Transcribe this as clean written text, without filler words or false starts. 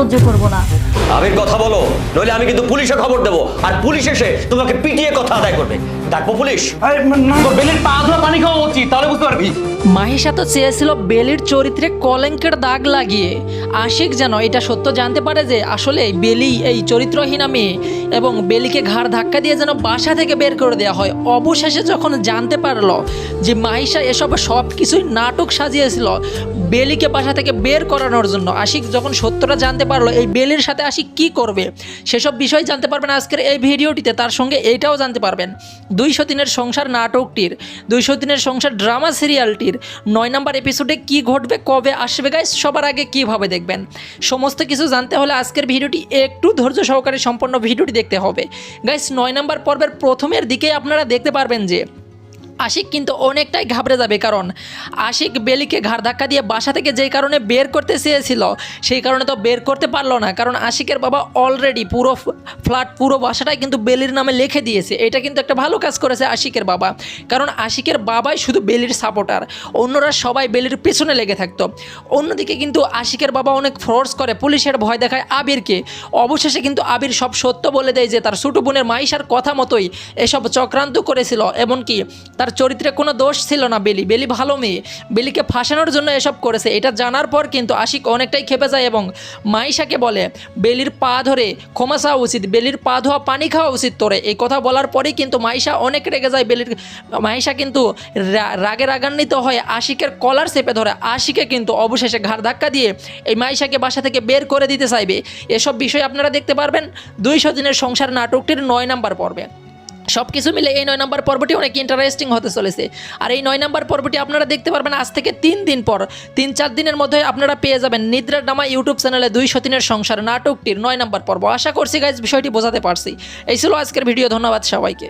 সহ্য করব না। আবির কথা বলো, নইলে আমি কিন্তু পুলিশে খবর দেবো, আর পুলিশ এসে তোমাকে পিটিয়ে কথা আদায় করবে। ডাকবো পুলিশ? বেলির পা ধোয়া পানি খাওয়া উচিত, তাহলে বুঝতে পারবি। মাহিষা তো চেয়েছিল বেলির চরিত্রে কলঙ্কের দাগ লাগিয়ে আশিক যেন এটা সত্য জানতে পারে যে আসলে বেলি এই চরিত্রহীনা মেয়ে, এবং বেলিকে ঘাড় ধাক্কা দিয়ে যেন বাসা থেকে বের করে দেওয়া হয়। অবশেষে যখন জানতে পারলো যে মাহিষা এসব সব কিছুই নাটক সাজিয়েছিল বেলিকে বাসা থেকে বের করানোর জন্য, আশিক যখন সত্যটা জানতে পারলো এই বেলির সাথে আশিক কি করবে সেসব বিষয় জানতে পারবেন আজকের এই ভিডিওটিতে। তার সঙ্গে এইটাও জানতে পারবেন 200 দিনের সংসার নাটকটির, 200 দিনের সংসার ড্রামা সিরিয়ালটির 9 নম্বর এপিসোডে কি ঘটবে, কবে আসবে গাইস, সবার আগে কিভাবে দেখবেন, সমস্ত কিছু জানতে হলে আজকের ভিডিওটি একটু ধৈর্য সহকারে সম্পূর্ণ ভিডিওটি দেখতে হবে গাইস। 9 নম্বর পর্বের প্রথমের দিকে আপনারা দেখতে পারবেন যে আশিক কিন্তু অনেকটাই ঘাবড়ে যাবে, কারণ আশিক বেলিকে ঘাড় ধাক্কা দিয়ে বাসা থেকে যেই কারণে বের করতে চেয়েছিল সেই কারণে তো বের করতে পারলো না, কারণ আশিকের বাবা অলরেডি পুরো ফ্ল্যাট পুরো বাসাটাই কিন্তু বেলির নামে লিখে দিয়েছে। এটা কিন্তু একটা ভালো কাজ করেছে আশিকের বাবা, কারণ আশিকের বাবাই শুধু বেলির সাপোর্টার, অন্যরা সবাই বেলির পেছনে লেগে থাকতো। অন্যদিকে কিন্তু আশিকের বাবা অনেক ফোর্স করে, পুলিশের ভয় দেখায় আবিরকে। অবশেষে কিন্তু আবির সব সত্য বলে দেয় যে তার ছোটো বোনের মাইশার কথা মতোই এসব চক্রান্ত করেছিল, এমনকি তার চরিত্রে কোনো দোষ ছিল না। বেলি ভালো মেয়ে, বেলিকে ফাঁসানোর জন্য এসব করেছে। এটা জানার পর কিন্তু আশিক অনেকটাই খেপে যায় এবং মাইশাকে বলে বেলির পা ধরে ক্ষমা চাওয়া উচিত, বেলির পা ধোয়া পানি খাওয়া উচিত তোরে। এই কথা বলার পরেই কিন্তু মাইশা অনেক রেগে যায়। মাইশা কিন্তু রাগে রাগান্বিত হয়ে আশিকের কলার চেপে ধরে, আশিকে কিন্তু অবশেষে ঘাড় ধাক্কা দিয়ে এই মাইশাকে বাসা থেকে বের করে দিতে চাইবে। এসব বিষয় আপনারা দেখতে পারবেন 200 দিনের সংসার নাটকটির 9 নম্বর পর্বে। সব কিছু মিলে এই 9 নম্বর পর্বটি অনেক ইন্টারেস্টিং হতে চলেছে। আর এই 9 নম্বর পর্বটি আপনারা দেখতে পারবেন আজ থেকে 3 দিন পর, 3-4 দিনের মধ্যে আপনারা পেয়ে যাবেন নিদ্রার ডামা ইউটিউব চ্যানেলে 200 দিনের সংসার নাটকটির 9 নম্বর পর্ব। আশা করছি গাইজ বিষয়টি বোঝাতে পারছি। এই ছিল আজকের ভিডিও, ধন্যবাদ সবাইকে।